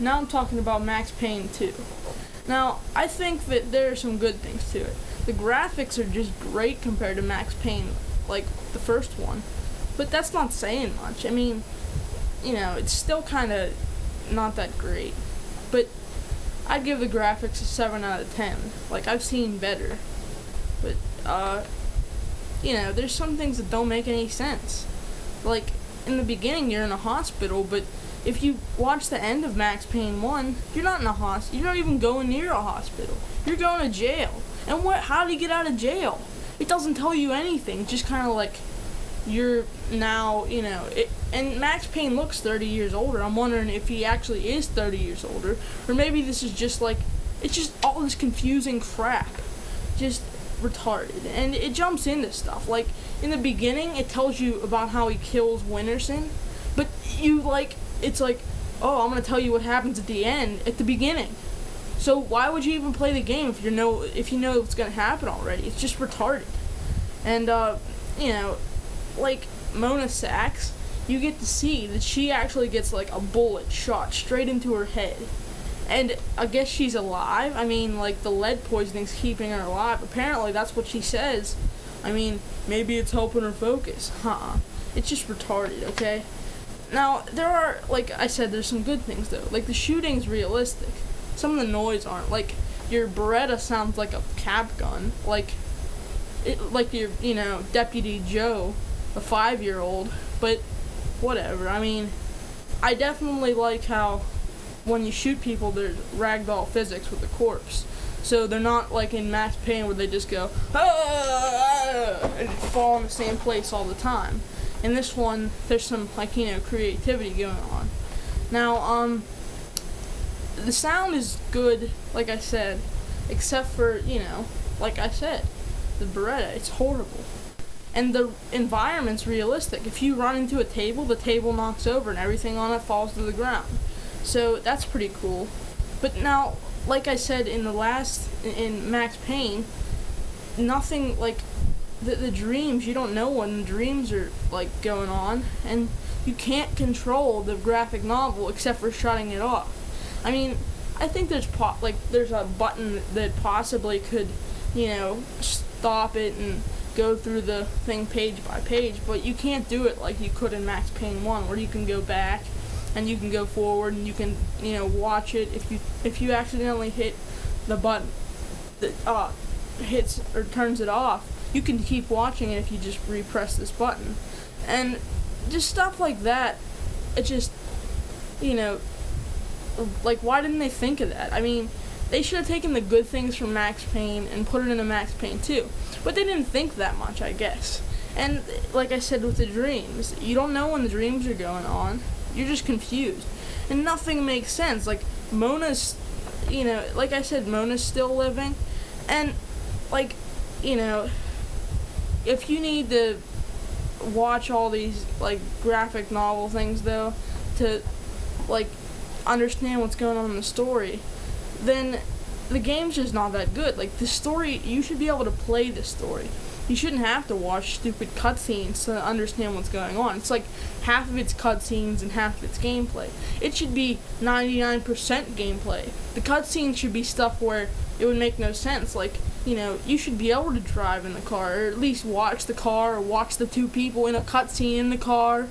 now I'm talking about Max Payne 2. Now, I think that there are some good things to it. The graphics are just great compared to Max Payne, like the first one. But that's not saying much. I mean, it's still kind of not that great. But I'd give the graphics a 7 out of 10. Like, I've seen better. But, there's some things that don't make any sense. Like, in the beginning, you're in a hospital, but if you watch the end of Max Payne 1, you're not in a hospital. You're not even going near a hospital. You're going to jail. And how do you get out of jail? It doesn't tell you anything. It's just kind of like you're now, and Max Payne looks 30 years older. I'm wondering if he actually is 30 years older, or maybe this is just like, it's just all this confusing crap. Just retarded. And it jumps into stuff. Like, in the beginning, it tells you about how he kills Winterson, but it's like, oh, I'm going to tell you what happens at the end, at the beginning. So why would you even play the game if you know what's going to happen already? It's just retarded. And, like Mona Sachs, you get to see that she actually gets, like, a bullet shot straight into her head. And I guess she's alive. I mean, like, the lead poisoning's keeping her alive. Apparently, that's what she says. I mean, maybe it's helping her focus. It's just retarded, okay? Now, there are, like I said, there's some good things, though. Like, the shooting's realistic. Some of the noise aren't. Like, your Beretta sounds like a cap gun. Like your, Deputy Joe, a 5-year-old. But, whatever. I mean, I definitely like how when you shoot people, there's ragdoll physics with the corpse. So they're not like in Max Payne where they just go, and fall in the same place all the time. In this one, there's some, creativity going on. Now, the sound is good, like I said, except for, like I said, the Beretta, it's horrible. And the environment's realistic. If you run into a table, the table knocks over and everything on it falls to the ground. So that's pretty cool. But now, like I said in Max Payne, nothing, like, the dreams, you don't know when the dreams are, like, going on, and you can't control the graphic novel except for shutting it off. I mean, I think there's a button that possibly could, stop it and go through the thing page by page, but you can't do it like you could in Max Payne 1, where you can go back and you can go forward and you can, watch it. If you accidentally hit the button that hits or turns it off, you can keep watching it if you just repress this button. And just stuff like that, it just, like, why didn't they think of that? I mean, they should have taken the good things from Max Payne and put it into Max Payne 2. But they didn't think that much, I guess. And like I said with the dreams, you don't know when the dreams are going on. You're just confused. And nothing makes sense. Like, Mona's, like I said, Mona's still living. And, like, if you need to watch all these, like, graphic novel things, though, to, like, understand what's going on in the story, then the game's just not that good. Like, the story, you should be able to play the story. You shouldn't have to watch stupid cutscenes to understand what's going on. It's like half of it's cutscenes and half of it's gameplay. It should be 99% gameplay. The cutscenes should be stuff where it would make no sense. Like, you should be able to drive in the car, or at least watch the car, or watch the two people in a cutscene in the car.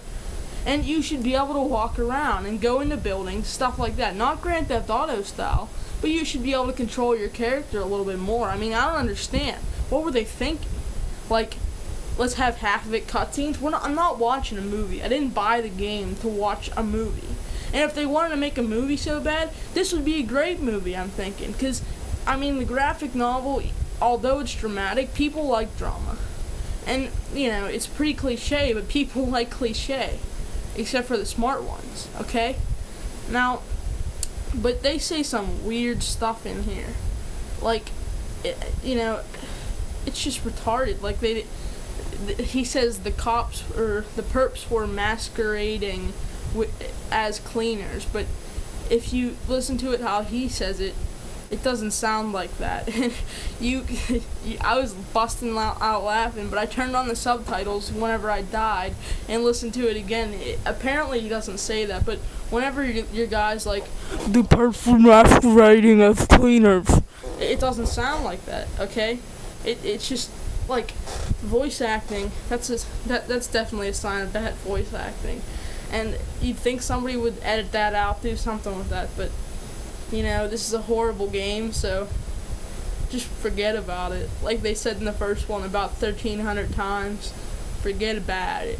And you should be able to walk around and go into buildings, stuff like that. Not Grand Theft Auto style, but you should be able to control your character a little bit more. I mean, I don't understand. What were they thinking? Like, let's have half of it cutscenes? I'm not watching a movie. I didn't buy the game to watch a movie. And if they wanted to make a movie so bad, this would be a great movie, I'm thinking. Because, I mean, the graphic novel, although it's dramatic, people like drama. And, it's pretty cliche, but people like cliche. Except for the smart ones, okay? Now, but they say some weird stuff in here. Like, it's just retarded. Like, he says the cops or the perps were masquerading as cleaners, but if you listen to it how he says it, it doesn't sound like that. I was busting out laughing, but I turned on the subtitles whenever I died and listened to it again. Apparently he doesn't say that, but whenever your guy's like, the person masquerading as cleaners, it doesn't sound like that, okay? It's just, like, voice acting, that's definitely a sign of bad voice acting. And you'd think somebody would edit that out, do something with that, but, you know, this is a horrible game, so just forget about it. Like they said in the first one about 1,300 times, forget about it.